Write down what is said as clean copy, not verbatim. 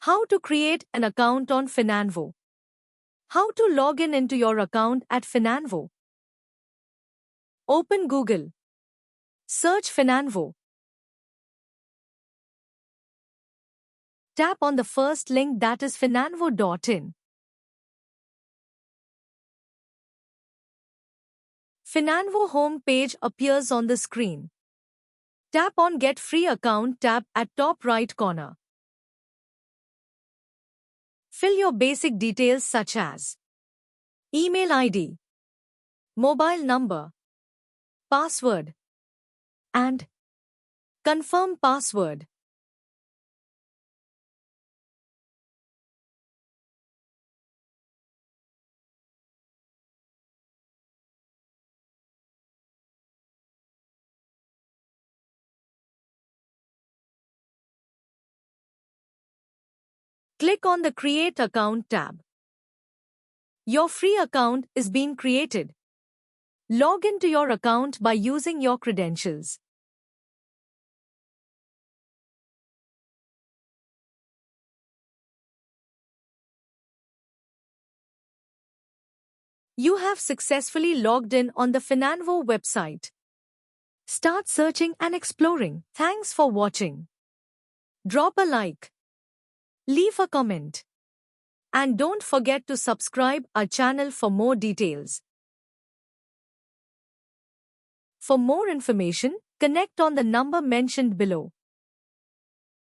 How to create an account on Finanvo. How to log in into your account at Finanvo. Open Google. Search Finanvo. Tap on the first link, that is finanvo.in. Finanvo home page appears on the screen. Tap on Get Free Account tab at top right corner. Fill your basic details such as email ID, mobile number, password, and confirm password. Click on the Create Account tab. Your free account is being created. Log into your account by using your credentials. You have successfully logged in on the Finanvo website. Start searching and exploring. Thanks for watching. Drop a like. Leave a comment. And don't forget to subscribe our channel for more details. For more information, connect on the number mentioned below.